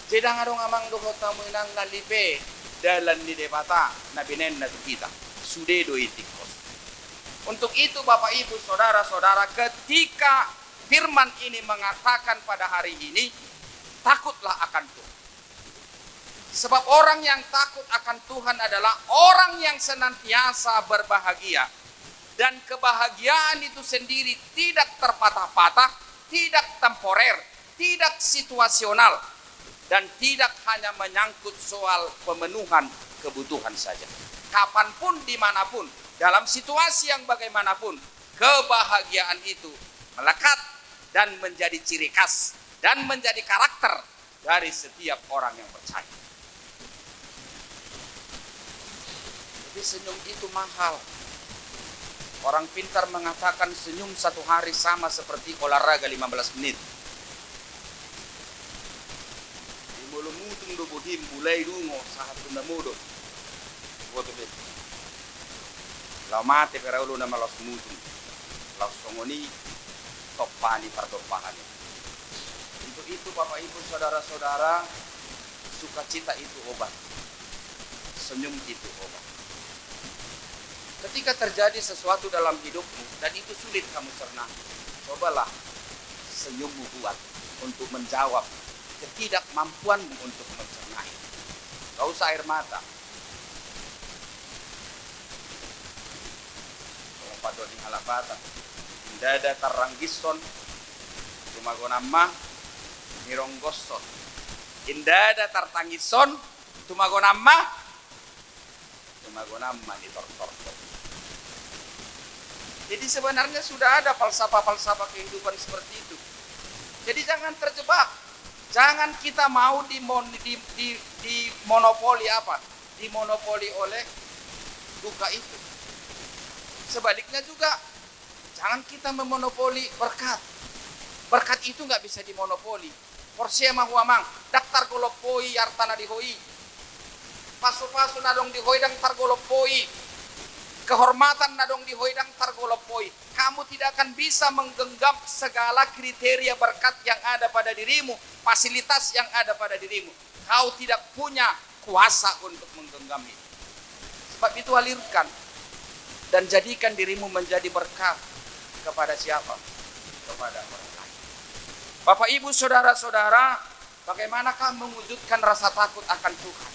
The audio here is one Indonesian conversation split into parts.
Jedang adong amang doho tamu inang nalipe dalan ni debata na binen na kita. Sude do itikos. Untuk itu Bapak Ibu Saudara-saudara, ketika firman ini mengatakan pada hari ini, takutlah akan Tuhan. Sebab orang yang takut akan Tuhan adalah orang yang senantiasa berbahagia. Dan kebahagiaan itu sendiri tidak terpatah-patah, tidak temporer, tidak situasional, dan tidak hanya menyangkut soal pemenuhan kebutuhan saja. Kapanpun, dimanapun, dalam situasi yang bagaimanapun, kebahagiaan itu melekat dan menjadi ciri khas dan menjadi karakter dari setiap orang yang percaya. Jadi senyum itu mahal. Orang pintar mengatakan senyum satu hari sama seperti olahraga 15 menit. Mulumutung do bohim bulay dungo sa hatun na mudo. Boto bet. Lamate pero ulo na malas mutung. Laos songoni topani partopani. Untuk itu Bapak Ibu Saudara-saudara, sukacita itu obat. Senyum itu obat. Ketika terjadi sesuatu dalam hidupmu dan itu sulit kamu cerna, cobalah senyummu buat untuk menjawab ketidakmampuanmu untuk mencernai. Gak usah air mata. Kalau padon di halapata, indada taranggisson, tumagonamma mironggoson. Indada tartangisson, tumagonamma ditortortor. Jadi sebenarnya sudah ada falsafah-falsafah kehidupan seperti itu. Jadi jangan terjebak. Jangan kita mau dimonopoli apa? Dimonopoli oleh duka itu. Sebaliknya juga, jangan kita memonopoli berkat. Berkat itu nggak bisa dimonopoli. Porsiema huamang, daktar golopoi yartana dihoi. Pasu-pasu nadong dihoi dang tar golopoi. Kehormatan nadong dihoi dang tar golopoi. Kamu tidak akan bisa menggenggam segala kriteria berkat yang ada pada dirimu, fasilitas yang ada pada dirimu. Kau tidak punya kuasa untuk menggenggam itu. Sebab itu alirkan dan jadikan dirimu menjadi berkat kepada siapa? Kepada orang lain. Bapak Ibu Saudara-saudara, bagaimanakah mewujudkan rasa takut akan Tuhan?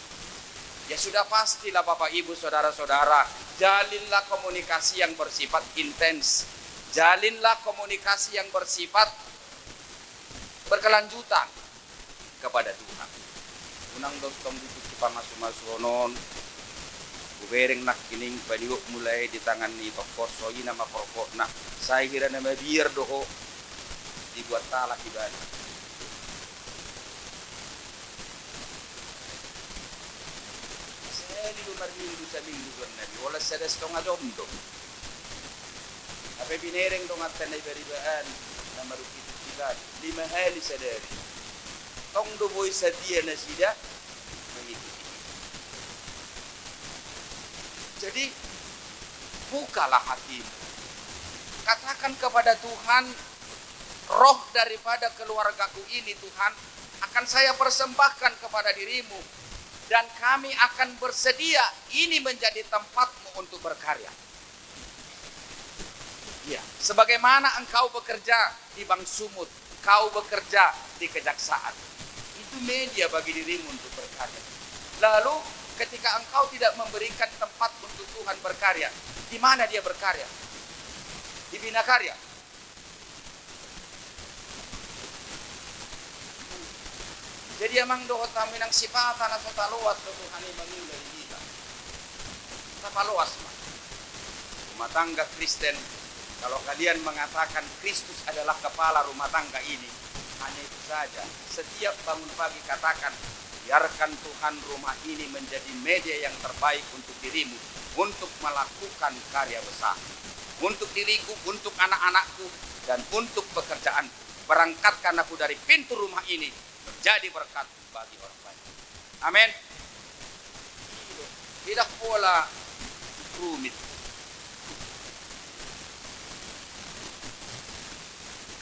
Ya sudah pastilah Bapak Ibu Saudara-saudara, jalinlah komunikasi yang bersifat intens. Jalinlah komunikasi yang bersifat berkelanjutan kepada Tuhan. Unang doktong ditutup pamasumasonon, bubereng nak kining padiuk mulai di tangan ni tokor soyi nama pokok nak saya kira nama biar doho dibuat talak ibadah. Di lumar minggu sa minggu kan nabi wala sedes tong adomdo apa binereng tong atten ay beribaan na marukit kilad 5 hali sadari tong do boy sa dia na sida mengikuti. Jadi bukalah hatimu, katakan kepada Tuhan, roh daripada keluargaku ini Tuhan akan saya persembahkan kepada dirimu. Dan kami akan bersedia ini menjadi tempatmu untuk berkarya. Ya, sebagaimana engkau bekerja di Bank Sumut, kau bekerja di Kejaksaan. Itu media bagi dirimu untuk berkarya. Lalu ketika engkau tidak memberikan tempat untuk Tuhan berkarya, di mana dia berkarya? Di Bina Karya. Jadi amang dohot kami ng sipatan na sa taluas do Tuhan ibangin dari kita. Tapaluas mah. Rumah tangga Kristen, kalau kalian mengatakan Kristus adalah kepala rumah tangga ini, hanya itu saja. Setiap bangun pagi katakan, biarkan Tuhan rumah ini menjadi media yang terbaik untuk dirimu, untuk melakukan karya besar. Untuk diriku, untuk anak-anakku, dan untuk pekerjaanku. Berangkatkan aku dari pintu rumah ini, menjadi berkat bagi orang banyak. Amin. Tidak pula rumit.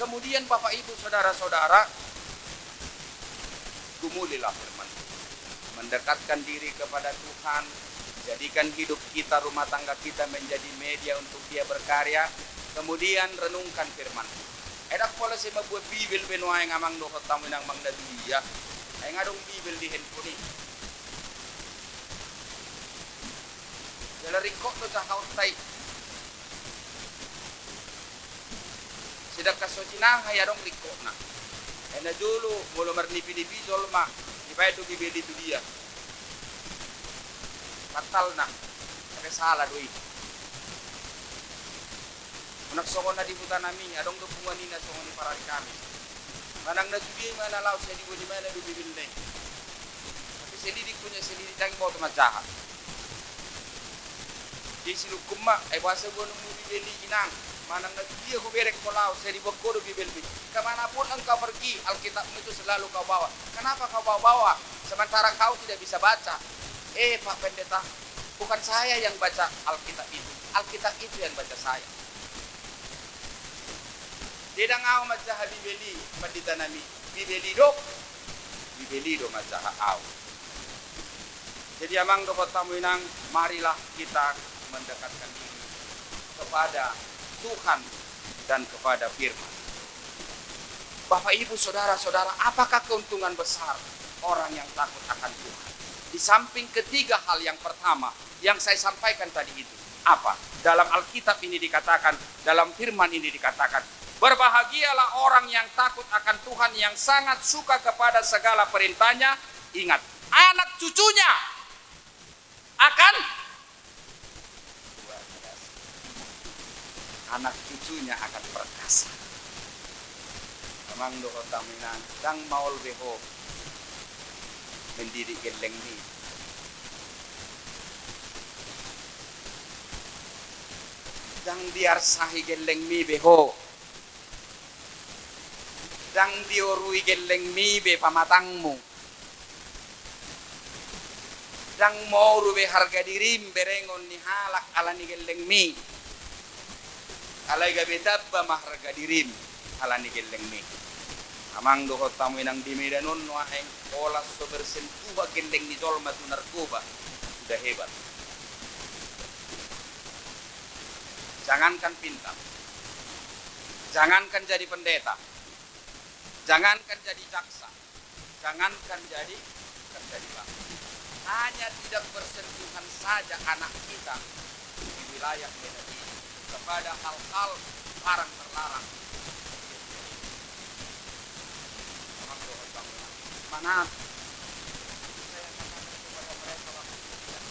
Kemudian Bapak Ibu Saudara-saudara, gumulilah firman, mendekatkan diri kepada Tuhan, jadikan hidup kita, rumah tangga kita menjadi media untuk Dia berkarya. Kemudian renungkan firman. Edak pola saya membuat Bibel benuai ngamang dohot tamu nang mang daduya. Ay ngadong Bibel di handphone ni. Jala rikok do cah kaut tay. Sidak kasocinang hayadong rikok na. Ay na dulu mulu marnipi-nipi jolma. Ipay do Bibel itu dia. Batal na. Kaya salah doi. Nagsokon na di buta namin, adong dupungan nina sokon ni parari kami. Manang najubi mana law sa di budi mana do bibil na. Tapi selidik punya selidik dang mo tumadjaha. Di silukum ma ay basa go nung bibili inang. Manang najubi ko berek ko law sa di bako do bibil. Kemanapun engkau pergi, Alkitab itu selalu kau bawa. Kenapa kau bawa? Sementara kau tidak bisa baca. Pak Pendeta, bukan saya yang baca Alkitab itu. Alkitab itu yang baca saya. Dia ngau majaha bibeli maditanami bibeli do majaha au. Jadi amang do tamu inang, marilah kita mendekatkan diri kepada Tuhan dan kepada firman. Bapak Ibu saudara-saudara, apakah keuntungan besar orang yang takut akan Tuhan? Di samping ketiga hal yang pertama yang saya sampaikan tadi itu, apa? Dalam Alkitab ini dikatakan, dalam firman ini dikatakan, berbahagialah orang yang takut akan Tuhan, yang sangat suka kepada segala perintahnya. Ingat, anak cucunya akan luar biasa. Anak cucunya akan perkasa. Memang doa taminan dang maul beho mendidik geleng ni. Dang biar sahi geleng mi beho. Dang diorui geleng mi be pamatangmu. Dang moru be harga dirim berengon ni halak ala ni geleng mi. Alay gabe dabba mah harga dirim ala ni geleng mi. Amang dohot tamu inang dimidanon waheng olas so bersentuh geleng ni dolma tu narkoba. Sudah hebat. Jangankan pintar. Jangankan jadi pendeta. Jangankan jadi jaksa, jangankan jadi bangsa. Hanya tidak bersentuhan saja anak kita di wilayah negeri kepada hal-hal barang terlarang. Mana saya katakan kepada mereka waktu tidak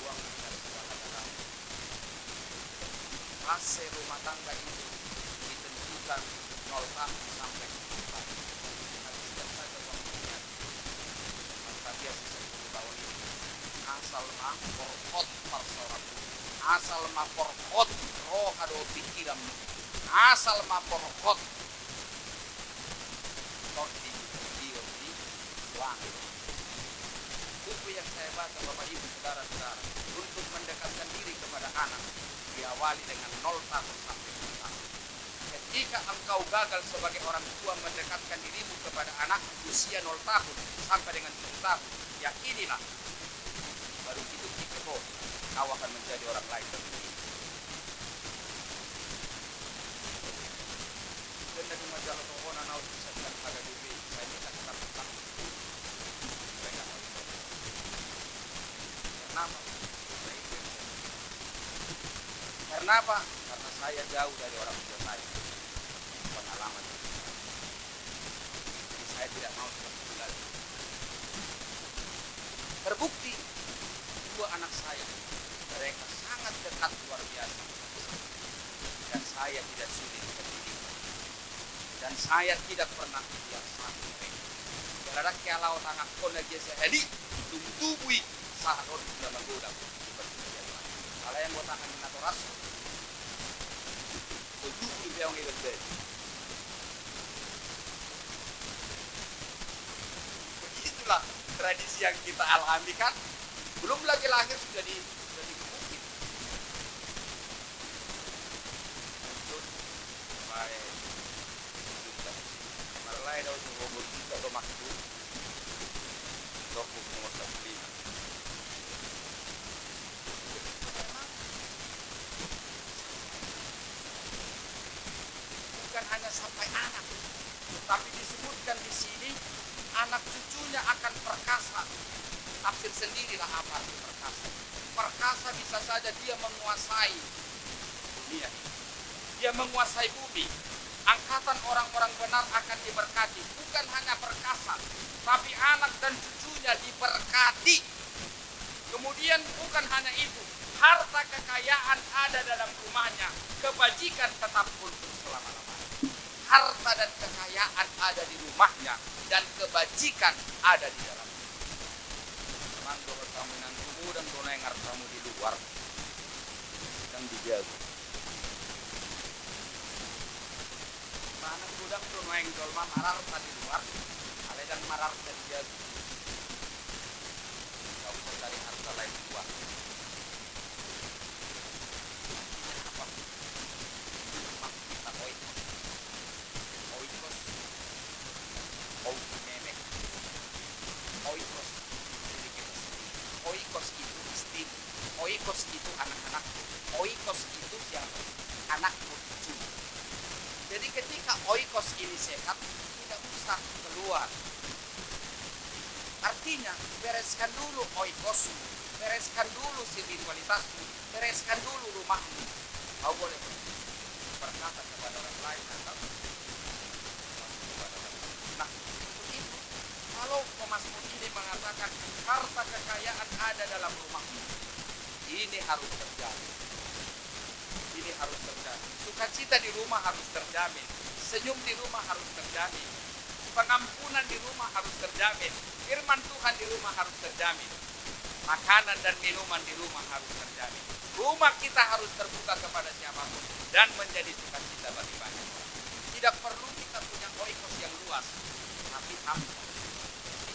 uang tidak segala-galanya. AC rumah tangga itu ditentukan 0 tahun sampai 10 tahun. Habiskan saja waktunya. Maka dia bisa 10 tahun ini. Asal mah porkot parsorat. Asal mah porkot roh ado pikiran. Asal mah porkot kok di uang. Buku yang saya baca Bapak Ibu saudara-saudara, untuk mendekatkan diri kepada anak diawali dengan 0 tahun sampai 10 tahun. Ketika engkau gagal sebagai orang tua mendekatkan dirimu kepada anak usia 0 tahun sampai dengan 10 tahun, yakinilah baru hidup di kebun kau akan menjadi orang lain seperti ini. Dan dari majalah Tohona Naut bisa bilang pada diri saya minta kita tetap pegang oleh Tuhan. Kenapa? Karena apa? Karena saya jauh dari orang tua saya. Pengalaman. Jadi saya tidak mau seperti itu lagi. Terbukti dua anak saya, mereka sangat dekat luar biasa. Dan saya tidak sulit mendidik. Dan saya tidak pernah biasa mereka. Jalarak kalau tangak ko lagi sehari, tubui sahron sudah menggoda. Kalau yang buat akan nato rasul, tujuh yang itu. Begitulah tradisi yang kita alami kan. Belum lagi lahir sudah dikebukin. Baik. Marlai daw robot kita do anak cucunya akan perkasa. Tafsir sendirilah apa arti perkasa. Perkasa bisa saja dia menguasai dunia ini. Dia menguasai bumi. Angkatan orang-orang benar akan diberkati. Bukan hanya perkasa, tapi anak dan cucunya diberkati. Kemudian bukan hanya itu, harta kekayaan ada dalam rumahnya. Kebajikan tetap untuk selama-lamanya. Harta dan kekayaan ada di rumahnya, dan kebajikan ada di dalamnya. Teman doa kamu nantimu dan doa yang kamu di luar dan dijaga. Mana budak doa yang dolma marar di luar, ale dan marar dan dijaga. Kau cari harta lain luar. Oikos itu istri, oikos itu anak-anakku, oikos itu siapa? Anakku cucu. Jadi ketika oikos ini sehat, tidak usah keluar. Artinya bereskan dulu oikosmu, bereskan dulu spiritualitasmu, bereskan dulu rumahmu. Kau boleh berkata kepada orang lain atau nah, untuk itu kalau pemazmur ini mengatakan harta kekayaan ada dalam rumahmu, ini harus terjadi. Ini harus terjadi. Sukacita di rumah harus terjamin. Senyum di rumah harus terjamin. Pengampunan di rumah harus terjamin. Firman Tuhan di rumah harus terjamin. Makanan dan minuman di rumah harus terjamin. Rumah kita harus terbuka kepada siapapun dan menjadi sukacita bagi banyak orang. Tidak perlu kita punya oikos yang luas, tapi hampa.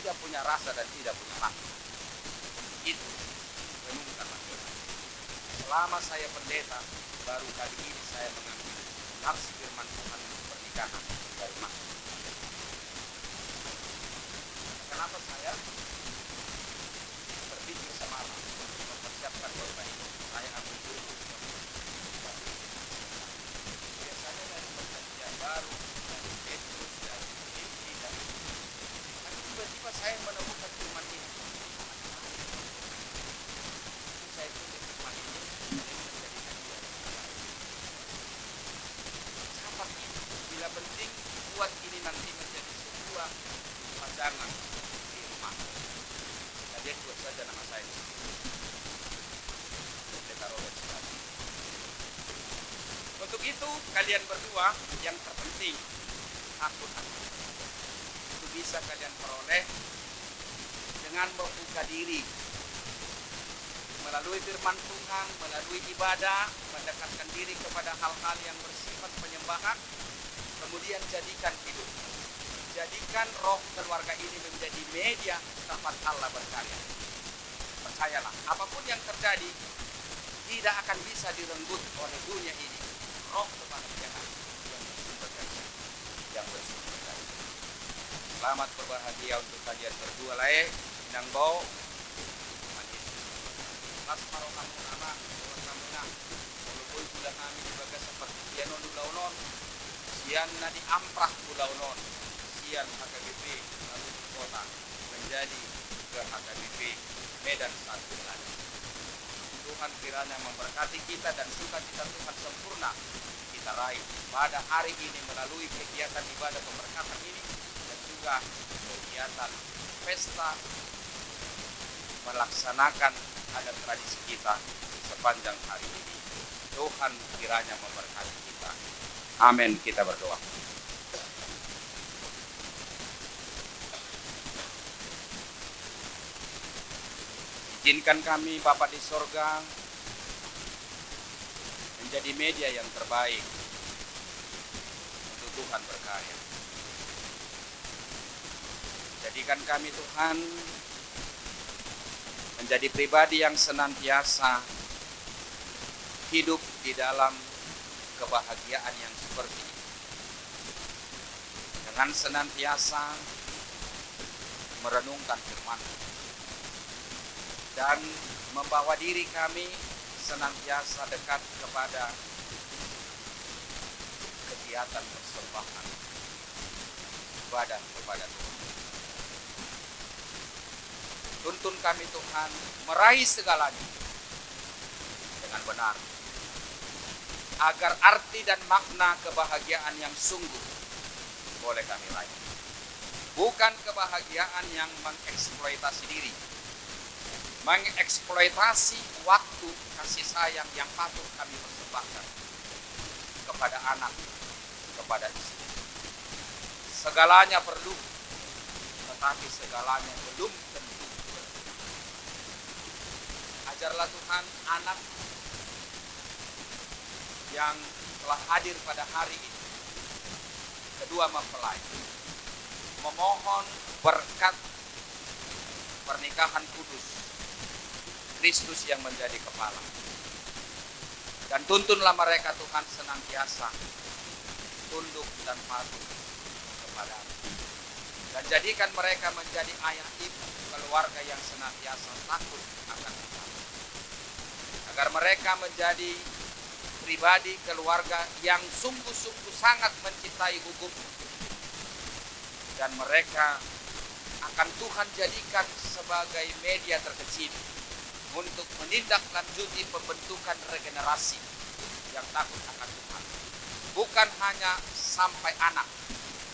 Tidak punya rasa dan tidak punya makna. Itu renungkan masing-masing. Selama saya pendeta, baru kali ini saya mengambil nafs firman Tuhan untuk pernikahan dari makna. Kenapa saya berpikir semalam untuk mempersiapkan khotbah ini? Saya ambil dulu biasanya dari perjanjian baru, dari Petrus, dari Filipi, dari tiba-tiba saya menemukan firman ini. Saya tulis firman ini menjadi hadiah. Catat ini, bila penting buat ini nanti menjadi sebuah pasangan di rumah. Kalian buat saja nama saya di sini. Untuk itu kalian berdua yang terpenting takut akan itu bisa kalian peroleh dengan membuka diri melalui firman Tuhan, melalui ibadah, mendekatkan diri kepada hal-hal yang bersifat penyembahan, kemudian jadikan hidup, jadikan roh keluarga ini menjadi media tempat Allah berkarya. Percayalah, apapun yang terjadi tidak akan bisa direnggut oleh dunia ini. Roh kebahagiaan yang bersumber dari yang bersumber dari. Selamat berbahagia untuk kalian berdua lae inang bau manis. Mas maro kamu nama kamu na. Kalau sudah kami dibaga seperti sianon ulaunon, sian na diamprah ulaunon, sian HKBP lalu di kota menjadi ke HKBP Medan satu lagi. Tuhan kiranya memberkati kita dan sukacita Tuhan sempurna kita raih pada hari ini melalui kegiatan ibadah pemberkatan ini dan juga kegiatan pesta melaksanakan adat tradisi kita sepanjang hari ini. Tuhan kiranya memberkati kita. Amin. Kita berdoa. Izinkan kami Bapa di sorga menjadi media yang terbaik untuk Tuhan berkarya. Jadikan kami Tuhan menjadi pribadi yang senantiasa hidup di dalam kebahagiaan yang seperti ini. Dengan senantiasa merenungkan firman dan membawa diri kami senantiasa dekat kepada kegiatan persembahan ibadah kepada Tuhan. Tuntun kami Tuhan meraih segalanya dengan benar, agar arti dan makna kebahagiaan yang sungguh boleh kami raih. Bukan kebahagiaan yang mengeksploitasi diri, mengeksploitasi waktu kasih sayang yang patut kami persembahkan kepada anak, kepada istri. Segalanya perlu, tetapi segalanya belum tentu. Ajarlah Tuhan anak yang telah hadir pada hari ini, kedua mempelai, memohon berkat pernikahan kudus Kristus yang menjadi kepala. Dan tuntunlah mereka Tuhan senantiasa tunduk dan patuh kepadamu. Dan jadikan mereka menjadi ayah ibu keluarga yang senantiasa takut akan Tuhan. Agar mereka menjadi pribadi keluarga yang sungguh-sungguh sangat mencintai hukum. Dan mereka akan Tuhan jadikan sebagai media terkecil untuk menindaklanjuti pembentukan regenerasi yang takut akan Tuhan. Bukan hanya sampai anak,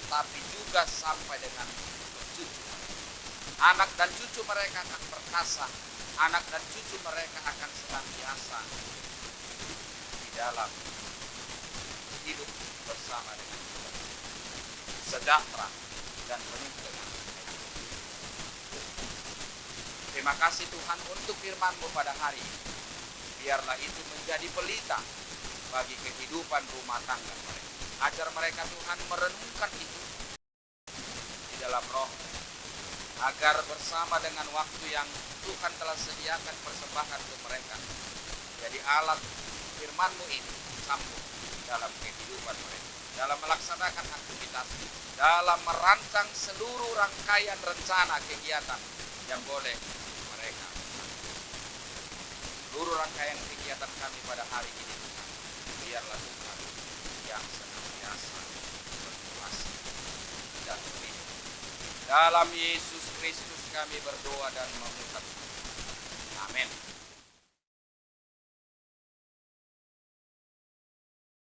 tapi juga sampai dengan cucu. Anak dan cucu mereka akan perkasa, anak dan cucu mereka akan senantiasa di dalam hidup bersama dengan Tuhan, sejahtera dan penuh dengan. Terima kasih Tuhan untuk firman-Mu pada hari ini. Biarlah itu menjadi pelita bagi kehidupan rumah tangga mereka. Ajar mereka Tuhan merenungkan itu di dalam roh, agar bersama dengan waktu yang Tuhan telah sediakan persembahan untuk mereka, jadi alat firman-Mu ini sambung dalam kehidupan mereka, dalam melaksanakan aktivitas, dalam merancang seluruh rangkaian rencana kegiatan yang boleh mereka. Seluruh rangkaian kegiatan kami pada hari ini Tuhan, biarlah Tuhan yang senantiasa berkuasa dan beriman. Dalam Yesus Kristus kami berdoa dan mengucap. Amin.